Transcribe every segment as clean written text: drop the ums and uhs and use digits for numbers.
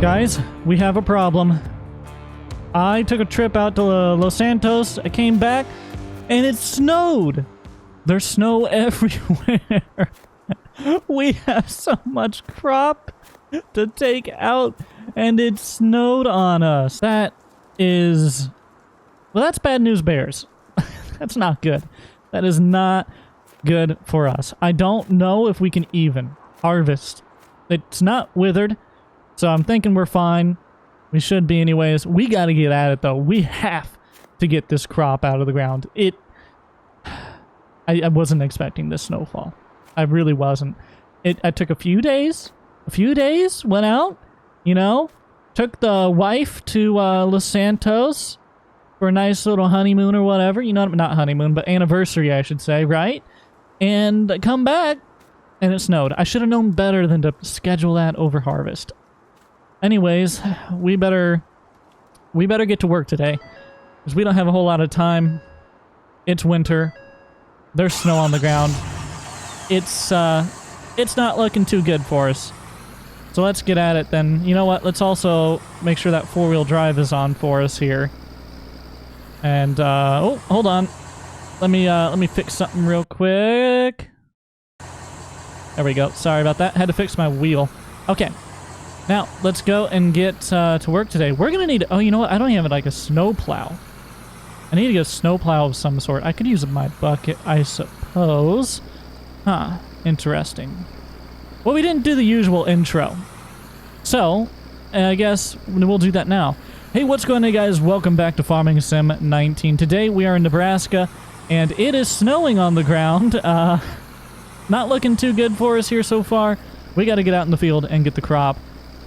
Guys, we have a problem. I took a trip out to Los Santos. I came back, and it snowed. There's snow everywhere. We have so much crop to take out, and it snowed on us. That is... Well, that's bad news bears. That's not good. That is not good for us. I don't know if we can even harvest. It's not withered, so I'm thinking we're fine. We should be anyways. We got to get at it, though. We have to get this crop out of the ground. I wasn't expecting this snowfall. I really wasn't. I took a few days, went out, you know, took the wife to Los Santos for a nice little honeymoon or whatever. You know, not honeymoon, but anniversary, I should say, right? And I come back, and it snowed. I should have known better than to schedule that over harvest. Anyways, we better get to work today, because we don't have a whole lot of time. It's winter. There's snow on the ground. It's not looking too good for us. So let's get at it then. You know what? Let's also make sure that four-wheel drive is on for us here. And oh, hold on. Let me fix something real quick. There we go. Sorry about that. Had to fix my wheel. Okay. Now, let's go and get to work today. We're gonna need... Oh, you know what? I don't even have like a snow plow. I need to get a snow plow of some sort. I could use my bucket, I suppose. Huh. Interesting. Well, we didn't do the usual intro. So, I guess we'll do that now. Hey, what's going on, guys? Welcome back to Farming Sim 19. Today, we are in Nebraska, and it is snowing on the ground. Not looking too good for us here so far. We got to get out in the field and get the crop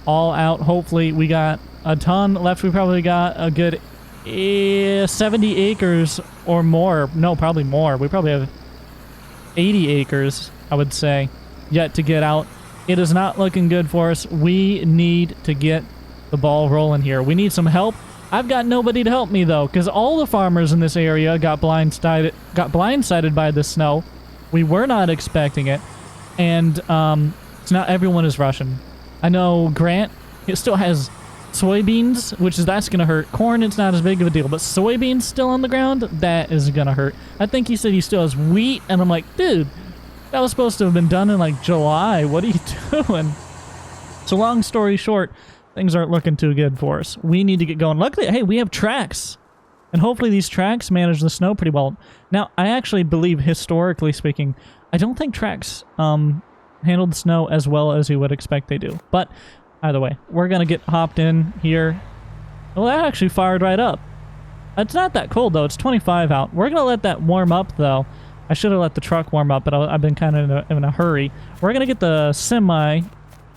all out. Hopefully, we got a ton left. We probably got a good 70 acres or more. No, probably more. We probably have 80 acres, I would say, yet to get out. It is not looking good for us. We need to get the ball rolling here. We need some help. I've got nobody to help me, though, because all the farmers in this area got blindsided by the snow. We were not expecting it, and so now everyone is rushing. I know Grant, it still has soybeans, that's gonna hurt. Corn, it's not as big of a deal, but soybeans still on the ground, that is gonna hurt. I think he said he still has wheat, and I'm like, dude, that was supposed to have been done in like July. What are you doing? So long story short, things aren't looking too good for us. We need to get going. Luckily, hey, we have tracks, and hopefully these tracks manage the snow pretty well. Now, I actually believe, historically speaking, I don't think tracks handled the snow as well as you would expect they do. But either way, we're going to get hopped in here. Well, that actually fired right up. It's not that cold, though. It's 25 out. We're going to let that warm up, though. I should have let the truck warm up, but I've been kind of in a hurry. We're going to get the semi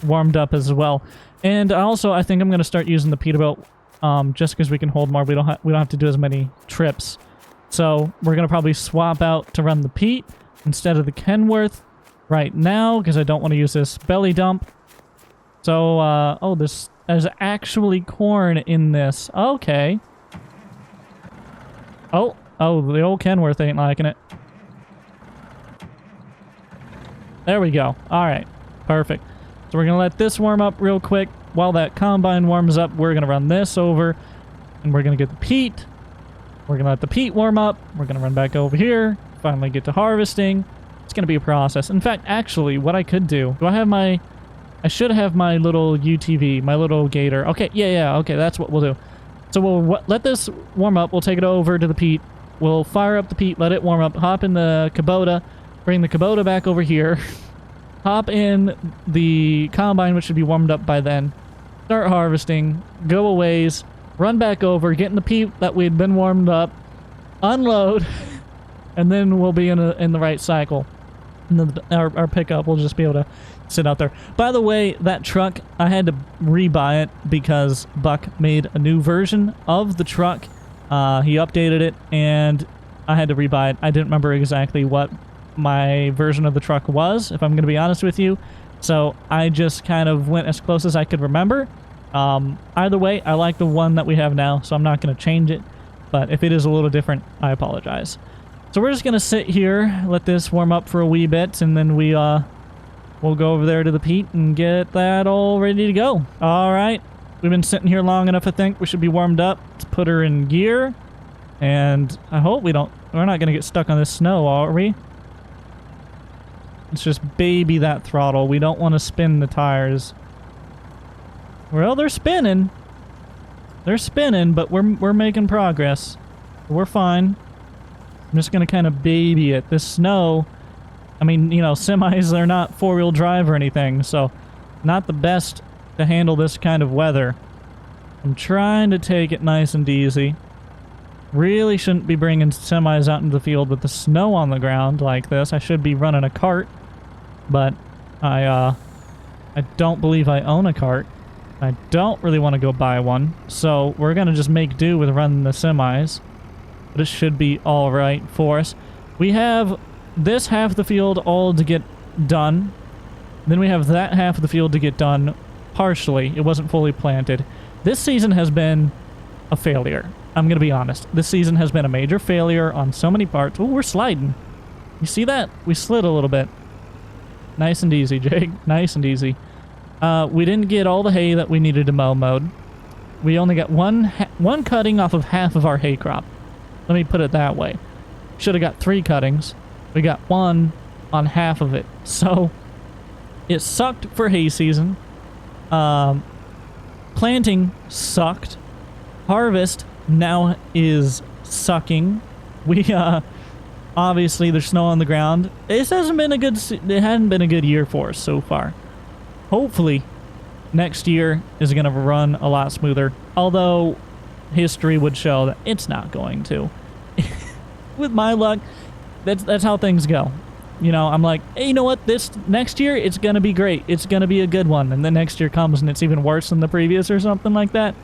warmed up as well. And also, I think I'm going to start using the Peterbilt just because we can hold more. We don't have to do as many trips. So we're going to probably swap out to run the Pete instead of the Kenworth right now, because I don't want to use this belly dump. So, oh, there's actually corn in this. Okay. Oh, the old Kenworth ain't liking it. There we go. All right. Perfect. So we're going to let this warm up real quick. While that combine warms up, we're going to run this over, and we're going to get the Pete. We're going to let the Pete warm up. We're going to run back over here, finally get to harvesting. It's going to be a process. In fact, actually, what I could do... I should have my little UTV, my little gator. Okay, yeah, okay, that's what we'll do. So we'll let this warm up. We'll take it over to the Pete. We'll fire up the Pete, let it warm up, hop in the Kubota, bring the Kubota back over here, hop in the combine, which should be warmed up by then, start harvesting, go a ways, run back over, get in the Pete that we had been warmed up, unload, and then we'll be in the right cycle. And then our pickup will just be able to sit out there. By the way, that truck, I had to rebuy it because Buck made a new version of the truck. He updated it, and I had to rebuy it. I didn't remember exactly what my version of the truck was, if I'm going to be honest with you. So I just kind of went as close as I could remember. Either way, I like the one that we have now, so I'm not going to change it. But if it is a little different, I apologize. So we're just going to sit here, let this warm up for a wee bit, and then we'll go over there to the Pete and get that all ready to go. All right, We've been sitting here long enough, I think. We should be warmed up. Let's put her in gear. And I hope we're not going to get stuck on this snow, are we? Let's just baby that throttle. We don't want to spin the tires. Well, they're spinning. They're spinning, but we're making progress. We're fine. I'm just going to kind of baby it. This snow, I mean, you know, semis, they're not four-wheel drive or anything, so not the best to handle this kind of weather. I'm trying to take it nice and easy. Really shouldn't be bringing semis out into the field with the snow on the ground like this. I should be running a cart, but I don't believe I own a cart. I don't really want to go buy one, so we're going to just make do with running the semis. But it should be all right for us. We have this half of the field all to get done. Then we have that half of the field to get done partially. It wasn't fully planted. This season has been a failure. I'm going to be honest. This season has been a major failure on so many parts. Oh, we're sliding. You see that? We slid a little bit. Nice and easy, Jake. Nice and easy. We didn't get all the hay that we needed to mow mowed. We only got one cutting off of half of our hay crop. Let me put it that way. Should have got 3 cuttings. We got 1 on half of it. So, it sucked for hay season. Planting sucked. Harvest now is sucking. We, obviously there's snow on the ground. It hadn't been a good year for us so far. Hopefully, next year is going to run a lot smoother. Although, history would show that it's not going to. With my luck, that's how things go. You know, I'm like, hey, you know what? This next year, it's going to be great. It's going to be a good one. And then next year comes and it's even worse than the previous or something like that.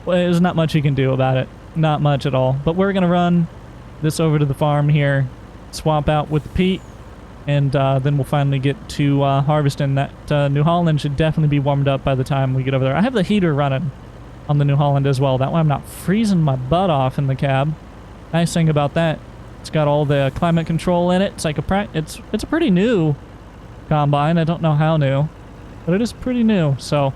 Well, there's not much you can do about it. Not much at all. But we're going to run this over to the farm here, swap out with Pete, and then we'll finally get to harvesting. That New Holland should definitely be warmed up by the time we get over there. I have the heater running on the New Holland as well. That way I'm not freezing my butt off in the cab. Nice thing about that, it's got all the climate control in it. It's like it's a pretty new combine. I don't know how new, but it is pretty new. So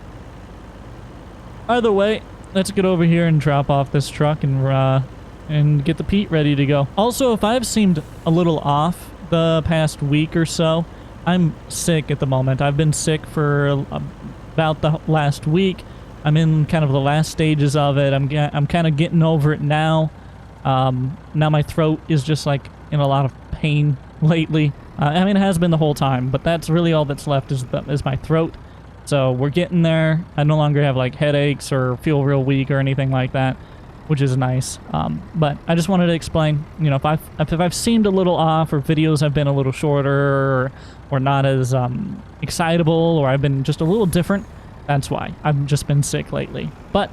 either way, let's get over here and drop off this truck and get the Pete ready to go. Also, if I've seemed a little off the past week or so, I'm sick at the moment. I've been sick for about the last week. I'm in kind of the last stages of it. I'm kind of getting over it now. Now my throat is just like in a lot of pain lately. I mean, it has been the whole time, but that's really all that's left is my throat. So we're getting there. I no longer have like headaches or feel real weak or anything like that, which is nice. But I just wanted to explain, you know, if I've seemed a little off, or videos have been a little shorter, or not as excitable, or I've been just a little different, that's why. I've just been sick lately. But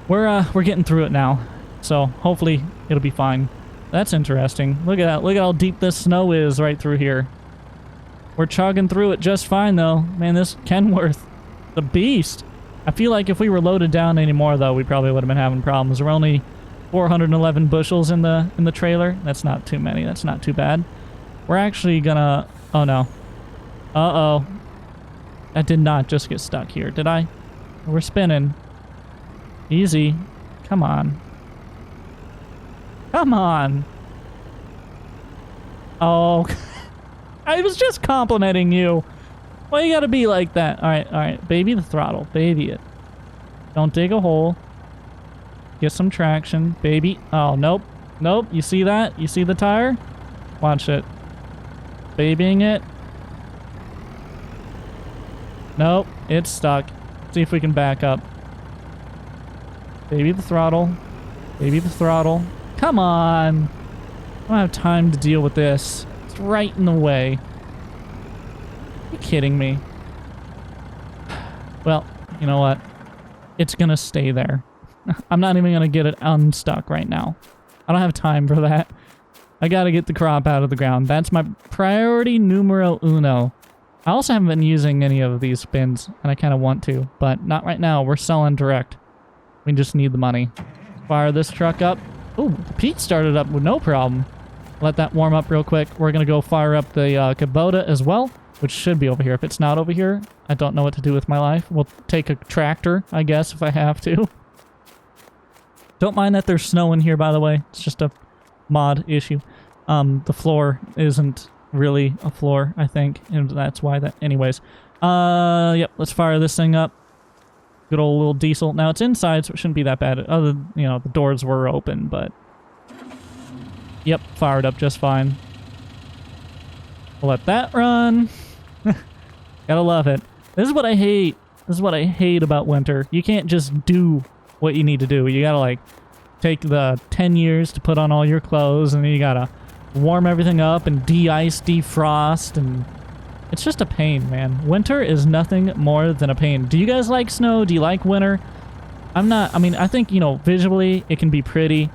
we're getting through it now. So hopefully it'll be fine. That's interesting. Look at that. Look at how deep this snow is right through here. We're chugging through it just fine, though. Man, this Kenworth, the beast. I feel like if we were loaded down anymore, though, we probably would have been having problems. We're only 411 bushels in the trailer. That's not too many. That's not too bad. We're actually gonna... Oh, no. Uh-oh. That did not just get stuck here, did I? We're spinning. Easy. Come on. Come on. Oh... I was just complimenting you. Why you gotta be like that? Alright. Baby the throttle. Baby it. Don't dig a hole. Get some traction. Baby. Oh, nope. Nope. You see that? You see the tire? Watch it. Babying it. Nope. It's stuck. See if we can back up. Baby the throttle. Baby the throttle. Come on. I don't have time to deal with this. It's right in the way. Are you kidding me? Well, you know what? It's gonna stay there. I'm not even gonna get it unstuck right now. I don't have time for that. I gotta get the crop out of the ground. That's my priority numero uno. I also haven't been using any of these bins, and I kind of want to, but not right now. We're selling direct. We just need the money. Fire this truck up. Oh, Pete started up with no problem. Let that warm up real quick. We're going to go fire up the Kubota as well. which should be over here. If it's not over here, I don't know what to do with my life. We'll take a tractor, I guess, if I have to. Don't mind that there's snow in here, by the way. It's just a mod issue. The floor isn't really a floor, I think, and that's why that... Anyways. Yep, let's fire this thing up. Good old little diesel. Now, it's inside, so it shouldn't be that bad. Other, you know, the doors were open, but... Yep, fired up just fine. We'll let that run. Gotta love it. This is what I hate. This is what I hate about winter. You can't just do what you need to do. You gotta, like, take the 10 years to put on all your clothes, and then you gotta warm everything up and de-ice, defrost, and it's just a pain, man. Winter is nothing more than a pain. Do you guys like snow? Do you like winter? I'm not, I mean, I think, you know, visually it can be pretty,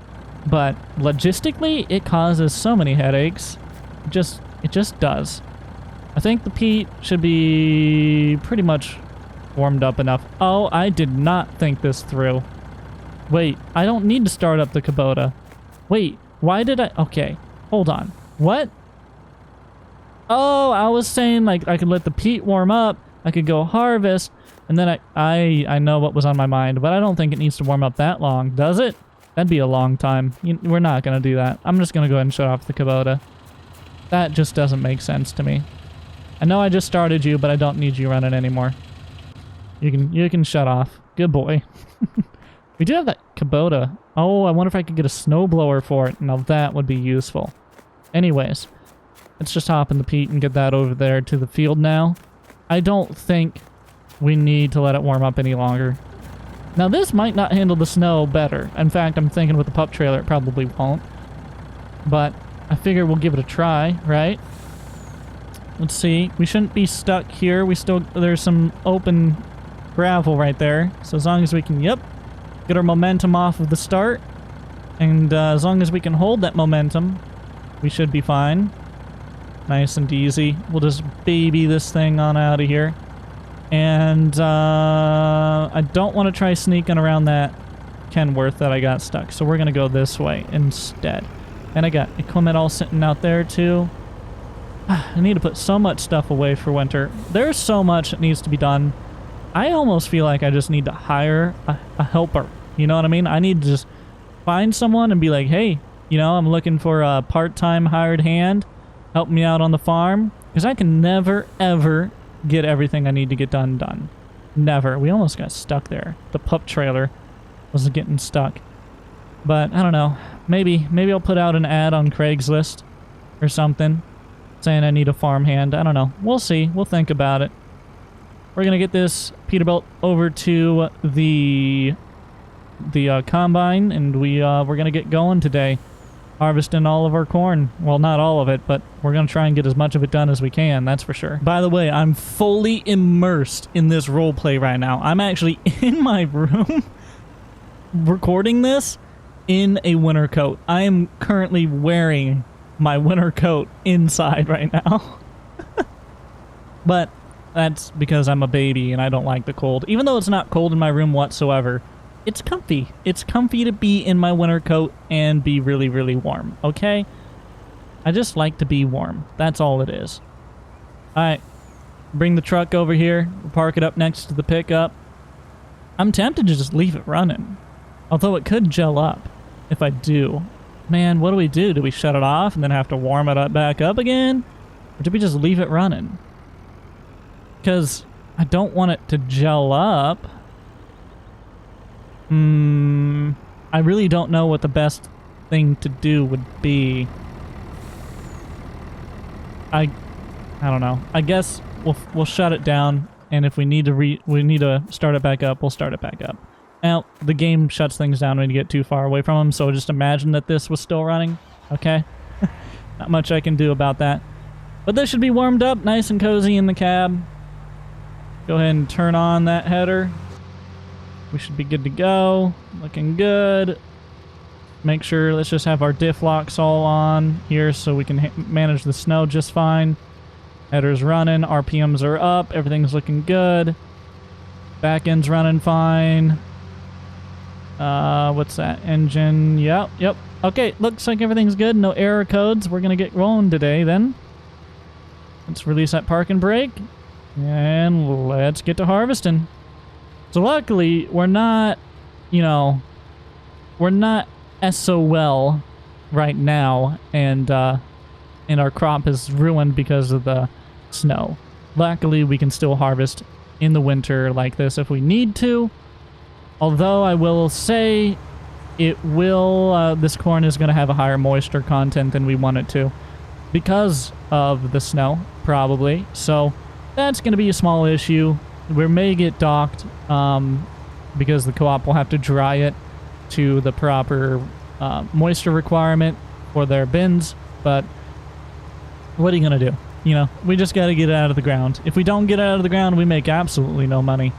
but logistically it causes so many headaches. It just does. I think the peat should be pretty much warmed up enough. Oh, I did not think this through. Wait, I don't need to start up the Kubota. Wait, why did I... Okay, hold on. What? Oh, I was saying, like, I could let the peat warm up, I could go harvest, and then I know what was on my mind, but I don't think it needs to warm up that long, does it? That'd be a long time. We're not going to do that. I'm just going to go ahead and shut off the Kubota. That just doesn't make sense to me. I know I just started you, but I don't need you running anymore. You can shut off. Good boy. We do have that Kubota. Oh, I wonder if I could get a snowblower for it. Now that would be useful. Anyways, let's just hop in the peat and get that over there to the field now. I don't think we need to let it warm up any longer. Now this might not handle the snow better. In fact, I'm thinking with the pup trailer it probably won't. But I figure we'll give it a try, right? Let's see. We shouldn't be stuck here. There's some open gravel right there. So as long as we can, yep, get our momentum off of the start. And as long as we can hold that momentum, we should be fine. Nice and easy. We'll just baby this thing on out of here. And I don't want to try sneaking around that Kenworth that I got stuck. So we're going to go this way instead. And I got equipment all sitting out there too. I need to put so much stuff away for winter. There's so much that needs to be done. I almost feel like I just need to hire a helper. You know what I mean? I need to just find someone and be like, hey, you know, I'm looking for a part-time hired hand. Help me out on the farm. Because I can never, ever get everything I need to get done. Never. We almost got stuck there. The pup trailer was getting stuck. But I don't know. Maybe I'll put out an ad on Craigslist or something saying I need a farm hand. I don't know. We'll see. We'll think about it. We're going to get this Peterbilt over to the combine, and we're going to get going today. Harvesting all of our corn. Well, not all of it, but we're going to try and get as much of it done as we can, that's for sure. By the way, I'm fully immersed in this roleplay right now. I'm actually in my room recording this in a winter coat. I am currently wearing my winter coat inside right now. But that's because I'm a baby and I don't like the cold. Even though it's not cold in my room whatsoever, it's comfy. It's comfy to be in my winter coat and be really, really warm, okay? I just like to be warm. That's all it is. Alright. Bring the truck over here. We'll park it up next to the pickup. I'm tempted to just leave it running. Although it could gel up if I do. Man, what do we do? Do we shut it off and then have to warm it up back up again? Or do we just leave it running? Because I don't want it to gel up. I really don't know what the best thing to do would be. I don't know. I guess we'll shut it down, and if we need to start it back up, we'll start it back up. Now, the game shuts things down when you get too far away from them, so just imagine that this was still running, okay? Not much I can do about that. But this should be warmed up, nice and cozy in the cab. Go ahead and turn on that header. We should be good to go. Looking good. Make sure, let's just have our diff locks all on here so we can manage the snow just fine. Header's running, RPMs are up, everything's looking good. Back end's running fine. What's that? Engine, yep. Okay, looks like everything's good. No error codes. We're gonna get rolling today then. Let's release that park and brake. And let's get to harvesting. So luckily, we're not, you know, we're not SOL right now, and our crop is ruined because of the snow. Luckily, we can still harvest in the winter like this if we need to. Although I will say it will, this corn is going to have a higher moisture content than we want it to because of the snow, probably. So that's going to be a small issue. We may get docked because the co-op will have to dry it to the proper moisture requirement for their bins. But what are you going to do? You know, we just got to get it out of the ground. If we don't get it out of the ground, we make absolutely no money.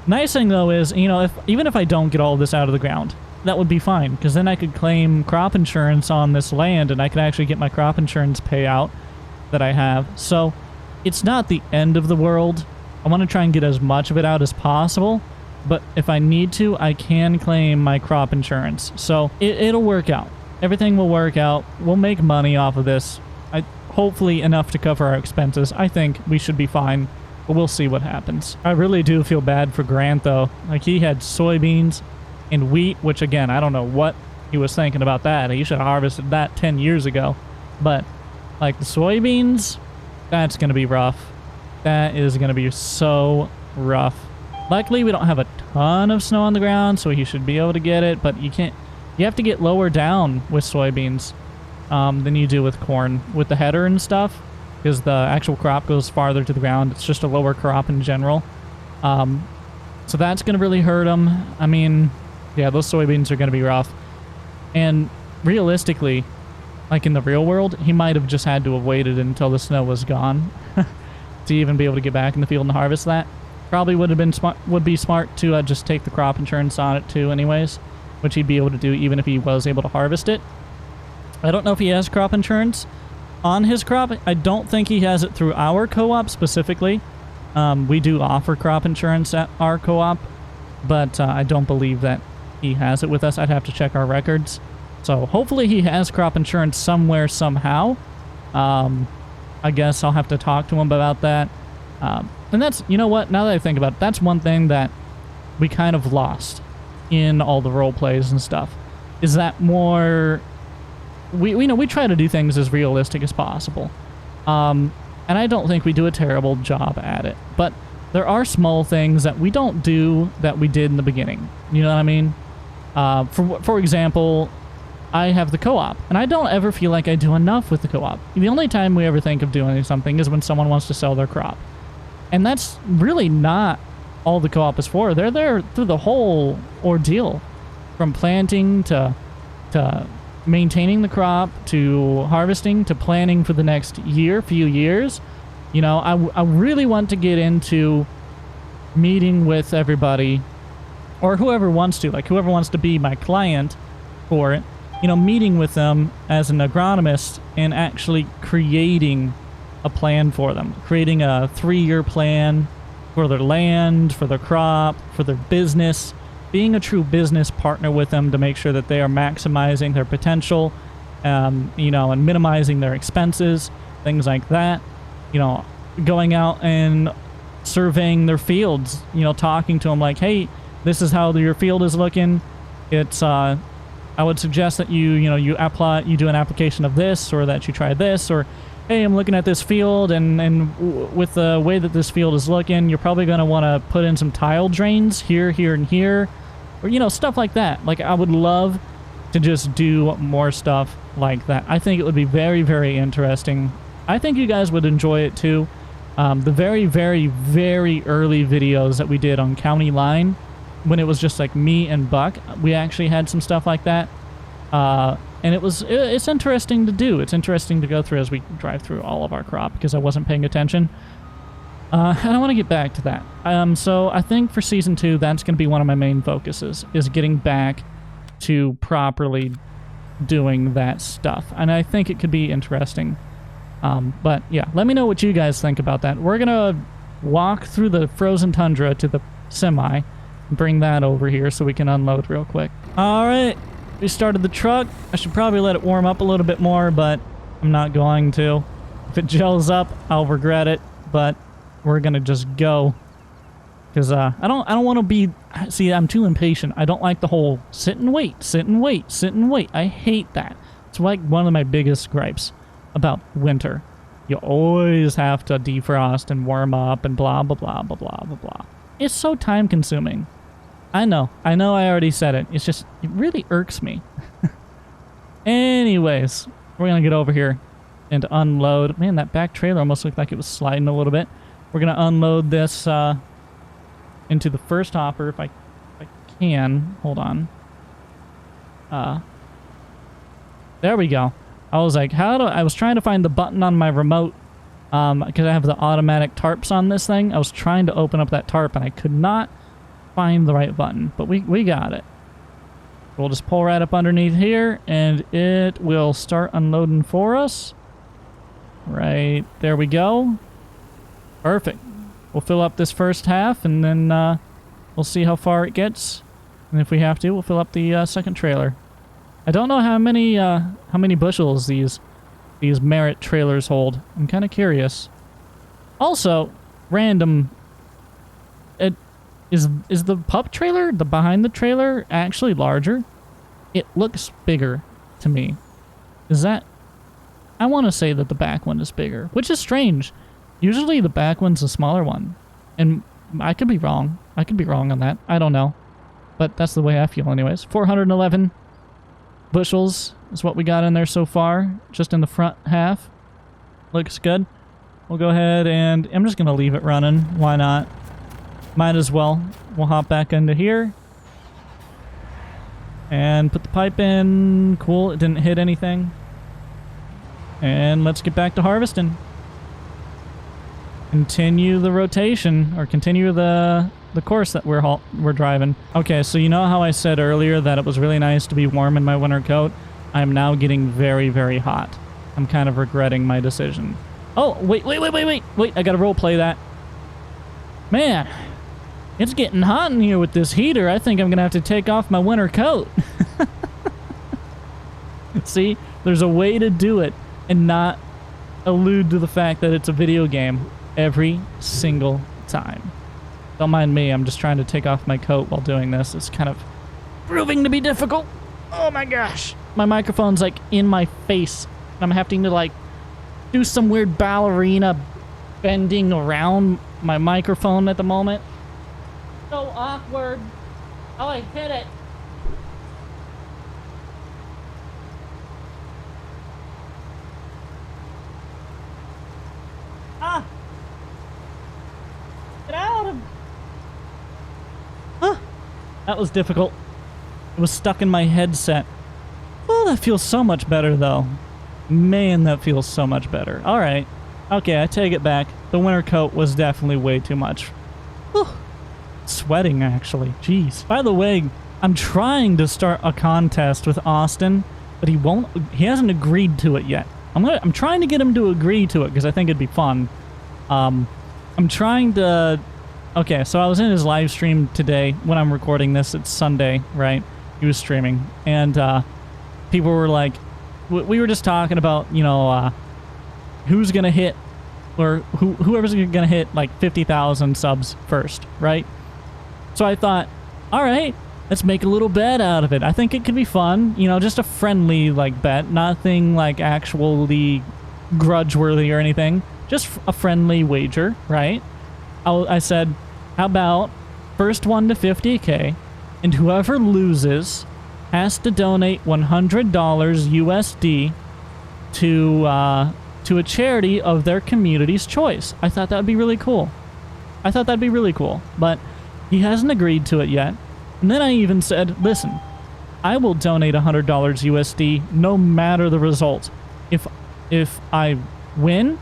Nice thing, though, is, you know, even if I don't get all of this out of the ground, that would be fine, because then I could claim crop insurance on this land, and I could actually get my crop insurance payout that I have. So it's not the end of the world. I want to try and get as much of it out as possible, but if I need to, I can claim my crop insurance. So it'll work out. Everything will work out. We'll make money off of this. Hopefully enough to cover our expenses. I think we should be fine, but we'll see what happens. I really do feel bad for Grant, though. Like, he had soybeans and wheat, which, again, I don't know what he was thinking about that. He should have harvested that 10 years ago. But, like, the soybeans, that's going to be rough. That is going to be so rough. Luckily, we don't have a ton of snow on the ground, so he should be able to get it, but you can't... You have to get lower down with soybeans than you do with corn, with the header and stuff, because the actual crop goes farther to the ground. It's just a lower crop in general. So that's going to really hurt him. I mean, yeah, those soybeans are going to be rough. And realistically, like in the real world, he might have just had to have waited until the snow was gone to even be able to get back in the field and harvest that. Probably would have been smart to just take the crop insurance on it too anyways, which he'd be able to do even if he was able to harvest it. I don't know if he has crop insurance on his crop. I don't think he has it through our co-op specifically. We do offer crop insurance at our co-op, but I don't believe that he has it with us. I'd have to check our records. So hopefully he has crop insurance somewhere, somehow. I guess I'll have to talk to him about that. And that's, you know what, now that I think about it, that's one thing that we kind of lost in all the role plays and stuff, is that more... We try to do things as realistic as possible. And I don't think we do a terrible job at it. But there are small things that we don't do that we did in the beginning. You know what I mean? For example, I have the co-op, and I don't ever feel like I do enough with the co-op. The only time we ever think of doing something is when someone wants to sell their crop. And that's really not all the co-op is for. They're there through the whole ordeal. From planting to maintaining the crop, to harvesting, to planning for the next few years. You know, I really want to get into meeting with everybody, or whoever wants to, like whoever wants to be my client for it, you know, meeting with them as an agronomist and actually creating a plan for them, creating a 3-year plan for their land, for their crop, for their business, being a true business partner with them to make sure that they are maximizing their potential, you know, and minimizing their expenses, things like that. You know, going out and surveying their fields, you know, talking to them like, hey, this is how your field is looking. It's, I would suggest that you do an application of this, or that you try this, or, hey, I'm looking at this field, and with the way that this field is looking, you're probably going to want to put in some tile drains here, here, and here. Or, you know, stuff like that. Like, I would love to just do more stuff like that. I think it would be very, very interesting. I think you guys would enjoy it too. The very, very, very early videos that we did on County Line, when it was just like me and Buck, we actually had some stuff like that. And it's interesting to do. It's interesting to go through as we drive through all of our crop, because I wasn't paying attention. And I want to get back to that. So I think for Season 2, that's going to be one of my main focuses, is getting back to properly doing that stuff. And I think it could be interesting. But yeah, let me know what you guys think about that. We're going to walk through the frozen tundra to the semi and bring that over here so we can unload real quick. All right, we started the truck. I should probably let it warm up a little bit more, but I'm not going to. If it gels up, I'll regret it, but we're gonna just go. Because I don't want to be... See, I'm too impatient. I don't like the whole sit and wait, sit and wait, sit and wait. I hate that. It's like one of my biggest gripes about winter. You always have to defrost and warm up and blah, blah, blah, blah, blah, blah, blah. It's so time consuming. I know I already said it. It's just, it really irks me. Anyways, we're going to get over here and unload. Man, that back trailer almost looked like it was sliding a little bit. We're going to unload this into the first hopper if I can. Hold on. There we go. I was like, I was trying to find the button on my remote because I have the automatic tarps on this thing. I was trying to open up that tarp and I could not find the right button, but we got it. We'll just pull right up underneath here and it will start unloading for us. Right, there we go. Perfect. We'll fill up this first half and then we'll see how far it gets. And if we have to, we'll fill up the second trailer. I don't know how many bushels these Merit trailers hold. I'm kind of curious. Also, random. Is the pup trailer, the behind the trailer, actually larger? It looks bigger to me. Is that? I want to say that the back one is bigger, which is strange. Usually the back one's a smaller one, and I could be wrong. I could be wrong on that. I don't know, but that's the way I feel, anyways. 411 bushels is what we got in there so far, just in the front half. Looks good. We'll go ahead and I'm just gonna leave it running. Why not? Might as well. We'll hop back into here and put the pipe in. Cool, it didn't hit anything. And let's get back to harvesting. Continue the rotation, or continue the course that we're driving. Okay, so you know how I said earlier that it was really nice to be warm in my winter coat? I'm now getting very, very hot. I'm kind of regretting my decision. Oh, wait, I gotta roleplay that. Man, it's getting hot in here with this heater. I think I'm gonna have to take off my winter coat. See, there's a way to do it and not allude to the fact that it's a video game every single time. Don't mind me, I'm just trying to take off my coat while doing this. It's kind of proving to be difficult. Oh my gosh. My microphone's like in my face. I'm having to like do some weird ballerina bending around my microphone at the moment. So awkward. Oh, I hit it. Ah! Get out of... Huh. That was difficult. It was stuck in my headset. Oh, that feels so much better, though. Man, that feels so much better. Alright. Okay, I take it back. The winter coat was definitely way too much. Whew. Sweating, actually. Jeez. By the way, I'm trying to start a contest with Austin, but he hasn't agreed to it yet. I'm trying to get him to agree to it because I think it'd be fun. I'm trying to... Okay, so I was in his live stream today. When I'm recording this, it's Sunday, right? He was streaming, and people were like... We were just talking about, you know, who's gonna hit, or whoever's gonna hit like 50,000 subs first, right? So I thought, all right, let's make a little bet out of it. I think it could be fun, you know, just a friendly like bet, nothing like actually grudge-worthy or anything, just a friendly wager, right? I said, how about first one to 50K, and whoever loses has to donate $100 USD to a charity of their community's choice. I thought that would be really cool. But he hasn't agreed to it yet. And then I even said, listen, I will donate $100 USD no matter the result. If I win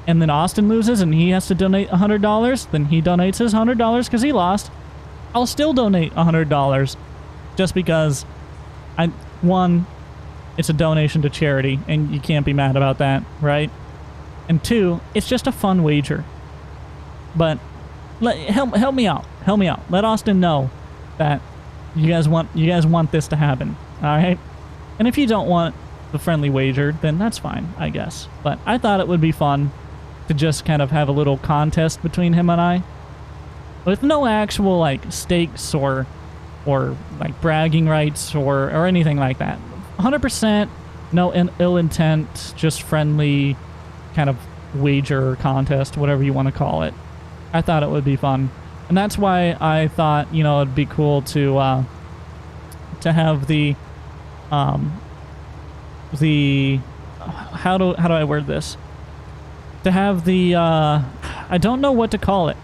and then Austin loses and he has to donate $100, then he donates his $100 because he lost. I'll still donate $100 just because it's a donation to charity, and you can't be mad about that, right? And two, it's just a fun wager. But help me out. Let Austin know that you guys want this to happen, all right? And if you don't want the friendly wager, then that's fine, I guess. But I thought it would be fun to just kind of have a little contest between him and I, with no actual like stakes or like bragging rights or anything like that. 100% no ill intent, just friendly kind of wager contest, whatever you want to call it. I thought it would be fun, and that's why I thought, you know, it'd be cool to have the how do I word this? To have the I don't know what to call it.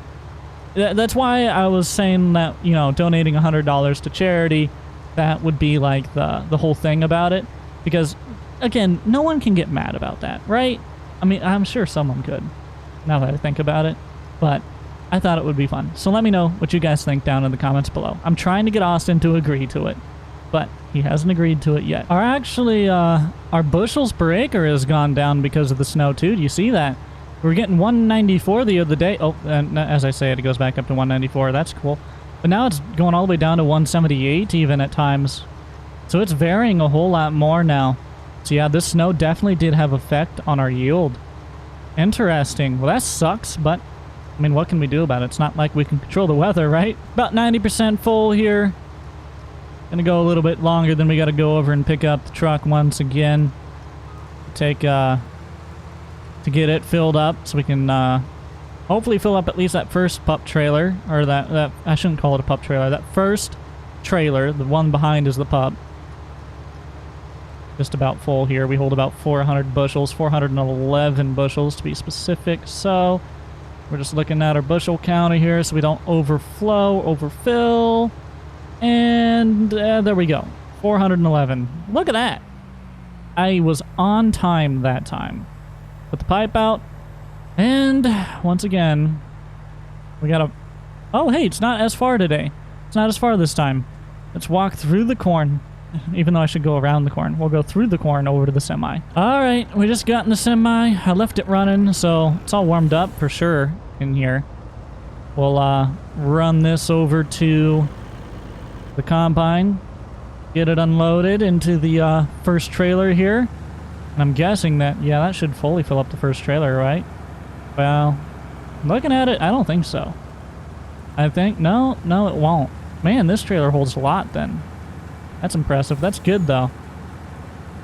That's why I was saying that, you know, donating $100 to charity, that would be like the whole thing about it, because again, no one can get mad about that, right? I mean, I'm sure someone could, now that I think about it, but I thought it would be fun. So let me know what you guys think down in the comments below. I'm trying to get Austin to agree to it, but he hasn't agreed to it yet. Our bushels per acre has gone down because of the snow too. Do you see that? We were getting 194 the other day. Oh, and as I say it goes back up to 194. That's cool. But now it's going all the way down to 178 even at times. So it's varying a whole lot more now. So yeah, this snow definitely did have effect on our yield. Interesting. Well, that sucks, but I mean, what can we do about it? It's not like we can control the weather, right? About 90% full here. Gonna go a little bit longer, then we gotta go over and pick up the truck once again. To get it filled up so we can hopefully fill up at least that first pup trailer, or that I shouldn't call it a pup trailer, that first trailer, the one behind is the pup. Just about full here. We hold about 400 bushels, 411 bushels to be specific. So we're just looking at our bushel counter here so we don't overfill. And there we go. 411. Look at that. I was on time that time. Put the pipe out. And once again, we gotta... Oh, hey, it's not as far today. It's not as far this time. Let's walk through the corn. Even though I should go around the corn. We'll go through the corn over to the semi. Alright, we just got in the semi. I left it running, so it's all warmed up for sure in here. We'll run this over to the combine. Get it unloaded into the first trailer here. And I'm guessing that, yeah, that should fully fill up the first trailer, right? Well, looking at it, I don't think so. I think, no, it won't. Man, this trailer holds a lot then. That's impressive. That's good, though.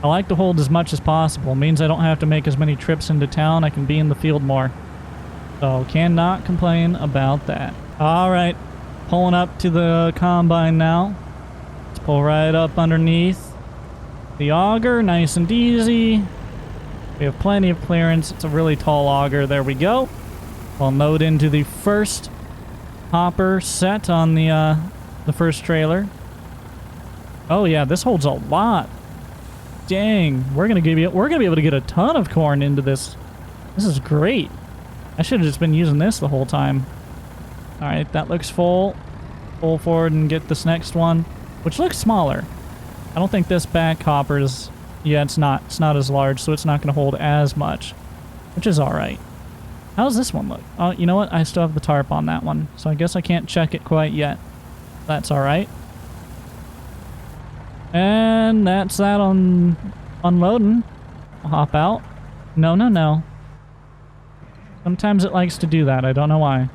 I like to hold as much as possible. It means I don't have to make as many trips into town. I can be in the field more. So, cannot complain about that. Alright, pulling up to the combine now. Let's pull right up underneath the auger. Nice and easy. We have plenty of clearance. It's a really tall auger. There we go. We'll load into the first hopper set on the first trailer. Oh yeah, this holds a lot. Dang, we're gonna be able to get a ton of corn into this. This is great. I should have just been using this the whole time. All right, that looks full. Pull forward and get this next one, which looks smaller. I don't think this back hopper is. Yeah, it's not. It's not as large, so it's not gonna hold as much, which is all right. How does this one look? Oh, you know what? I still have the tarp on that one, so I guess I can't check it quite yet. That's all right. And that's that on unloading. I'll hop out. No. Sometimes it likes to do that. I don't know why.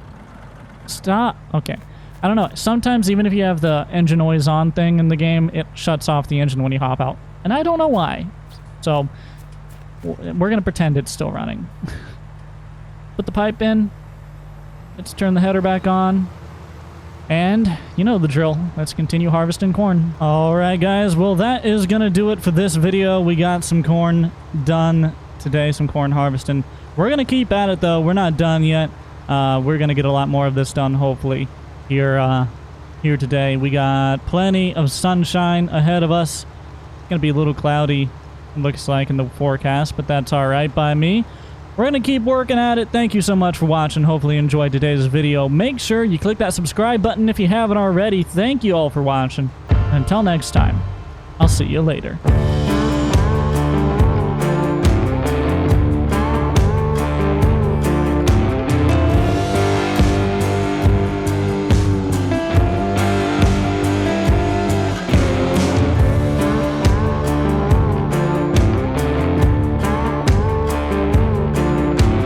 Stop. Okay. I don't know. Sometimes even if you have the engine noise on thing in the game, it shuts off the engine when you hop out. And I don't know why. So we're going to pretend it's still running. Put the pipe in. Let's turn the header back on. And you know the drill. Let's continue harvesting corn. Alright guys, well that is gonna do it for this video. We got some corn done today, some corn harvesting. We're gonna keep at it though. We're not done yet. We're gonna get a lot more of this done hopefully here today. We got plenty of sunshine ahead of us. It's gonna be a little cloudy, it looks like, in the forecast, but that's alright by me. We're going to keep working at it. Thank you so much for watching. Hopefully you enjoyed today's video. Make sure you click that subscribe button if you haven't already. Thank you all for watching. Until next time, I'll see you later.